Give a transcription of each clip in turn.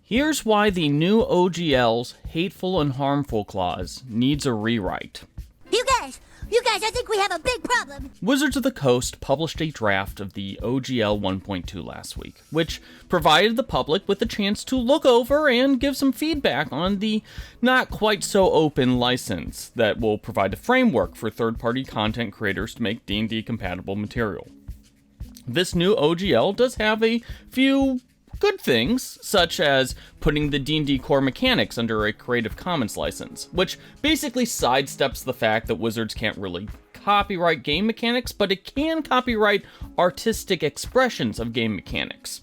Here's why the new OGL's Hateful and Harmful clause needs a rewrite. You guys, I think we have a big problem. Wizards of the Coast published a draft of the OGL 1.2 last week, which provided the public with a chance to look over and give some feedback on the not quite so open license that will provide a framework for third-party content creators to make D&D compatible material. This new OGL does have a few good things, such as putting the D&D core mechanics under a Creative Commons license, which basically sidesteps the fact that Wizards can't really copyright game mechanics, but it can copyright artistic expressions of game mechanics.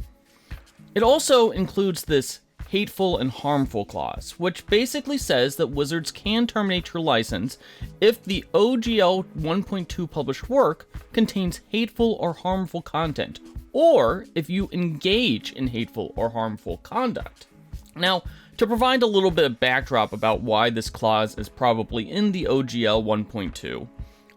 It also includes this Hateful and Harmful clause, which basically says that Wizards can terminate your license if the OGL 1.2 published work contains hateful or harmful content, or if you engage in hateful or harmful conduct. Now, to provide a little bit of backdrop about why this clause is probably in the OGL 1.2,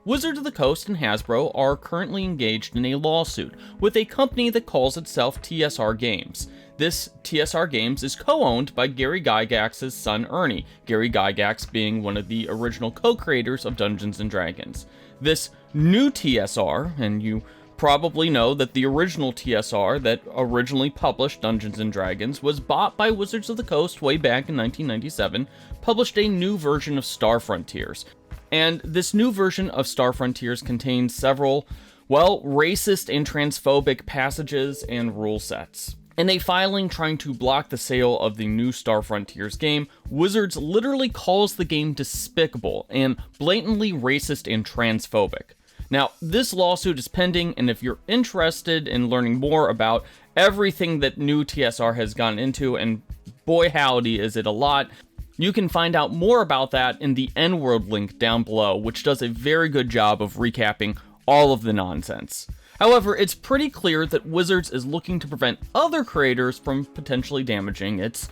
Wizards of the Coast and Hasbro are currently engaged in a lawsuit with a company that calls itself TSR Games. This TSR Games is co-owned by Gary Gygax's son Ernie, Gary Gygax being one of the original co-creators of Dungeons & Dragons. This new TSR, and you probably know that the original TSR that originally published Dungeons & Dragons was bought by Wizards of the Coast way back in 1997, published a new version of Star Frontiers. And this new version of Star Frontiers contains several, racist and transphobic passages and rule sets. In a filing trying to block the sale of the new Star Frontiers game, Wizards literally calls the game despicable and blatantly racist and transphobic. Now, this lawsuit is pending, and if you're interested in learning more about everything that new TSR has gone into, and boy howdy is it a lot, you can find out more about that in the N-World link down below, which does a very good job of recapping all of the nonsense. However, it's pretty clear that Wizards is looking to prevent other creators from potentially damaging its,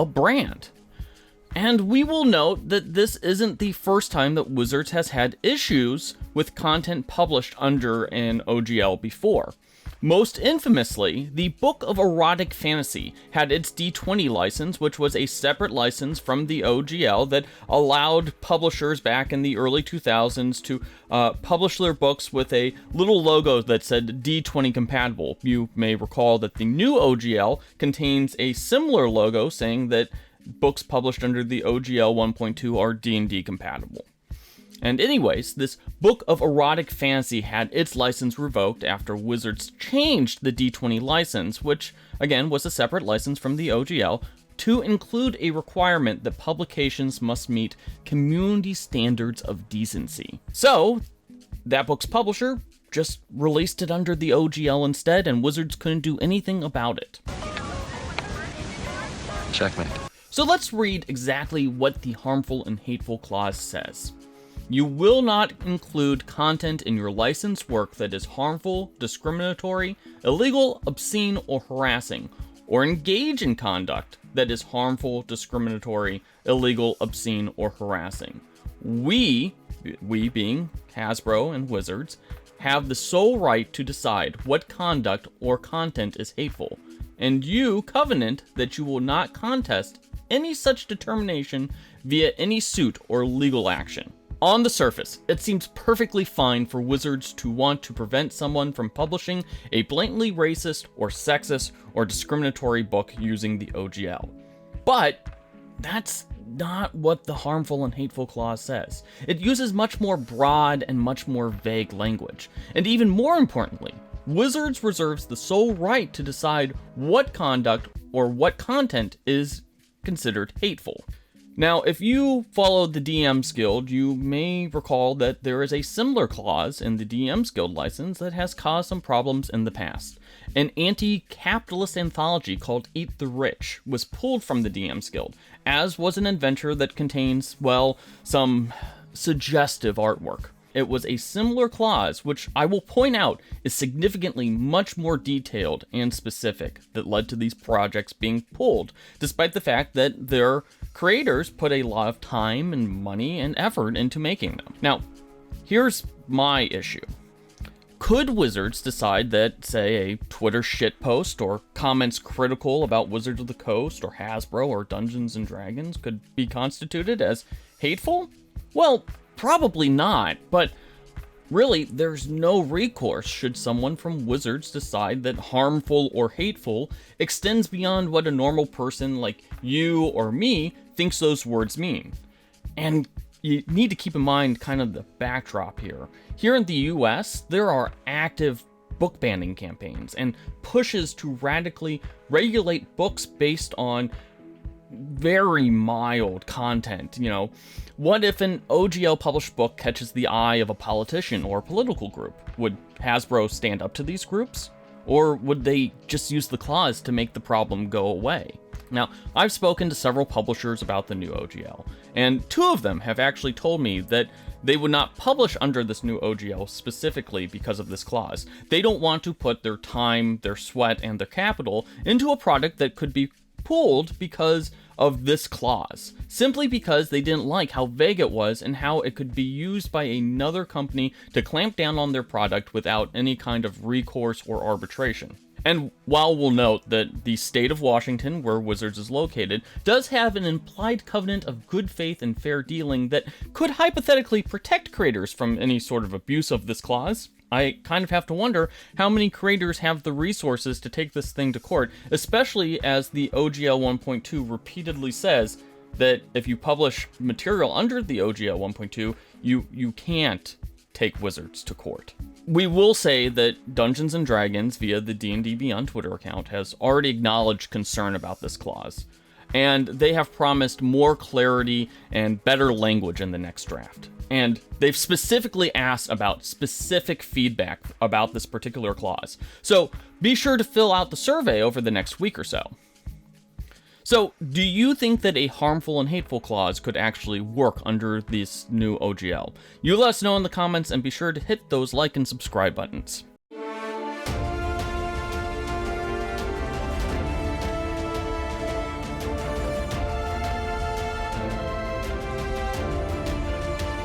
brand. And we will note that this isn't the first time that Wizards has had issues with content published under an OGL before. Most infamously, the Book of Erotic Fantasy had its D20 license, which was a separate license from the OGL that allowed publishers back in the early 2000s to publish their books with a little logo that said D20 compatible. You may recall that the new OGL contains a similar logo saying that books published under the OGL 1.2 are D&D compatible. And anyways, this Book of Erotic Fantasy had its license revoked after Wizards changed the D20 license, which again was a separate license from the OGL, to include a requirement that publications must meet community standards of decency. So, that book's publisher just released it under the OGL instead, and Wizards couldn't do anything about it. Checkmate. So let's read exactly what the harmful and hateful clause says. You will not include content in your licensed work that is harmful, discriminatory, illegal, obscene, or harassing, or engage in conduct that is harmful, discriminatory, illegal, obscene, or harassing. We being Hasbro and Wizards, have the sole right to decide what conduct or content is hateful, and you covenant that you will not contest any such determination via any suit or legal action. On the surface, it seems perfectly fine for Wizards to want to prevent someone from publishing a blatantly racist or sexist or discriminatory book using the OGL. But that's not what the harmful and hateful clause says. It uses much more broad and much more vague language. And even more importantly, Wizards reserves the sole right to decide what conduct or what content is considered hateful. Now, if you followed the DM's Guild, you may recall that there is a similar clause in the DM's Guild license that has caused some problems in the past. An anti-capitalist anthology called Eat the Rich was pulled from the DM's Guild, as was an adventure that contains, some suggestive artwork. It was a similar clause, which I will point out is significantly much more detailed and specific, that led to these projects being pulled, despite the fact that their creators put a lot of time and money and effort into making them. Now, here's my issue. Could Wizards decide that, say, a Twitter shitpost or comments critical about Wizards of the Coast or Hasbro or Dungeons and Dragons could be constituted as hateful? Well, probably not, but really, there's no recourse should someone from Wizards decide that harmful or hateful extends beyond what a normal person like you or me thinks those words mean. And you need to keep in mind kind of the backdrop here. Here in the US, there are active book banning campaigns and pushes to radically regulate books based on very mild content. What if an OGL published book catches the eye of a politician or political group? Would Hasbro stand up to these groups? Or would they just use the clause to make the problem go away? Now, I've spoken to several publishers about the new OGL, and 2 of them have actually told me that they would not publish under this new OGL specifically because of this clause. They don't want to put their time, their sweat, and their capital into a product that could be pulled because of this clause, simply because they didn't like how vague it was and how it could be used by another company to clamp down on their product without any kind of recourse or arbitration. And while we'll note that the state of Washington, where Wizards is located, does have an implied covenant of good faith and fair dealing that could hypothetically protect creators from any sort of abuse of this clause, I kind of have to wonder how many creators have the resources to take this thing to court, especially as the OGL 1.2 repeatedly says that if you publish material under the OGL 1.2, you can't take Wizards to court. We will say that Dungeons & Dragons, via the D&D Beyond Twitter account, has already acknowledged concern about this clause, and they have promised more clarity and better language in the next draft. And they've specifically asked about specific feedback about this particular clause. So be sure to fill out the survey over the next week or so. So, do you think that a harmful and hateful clause could actually work under this new OGL? You let us know in the comments and be sure to hit those like and subscribe buttons.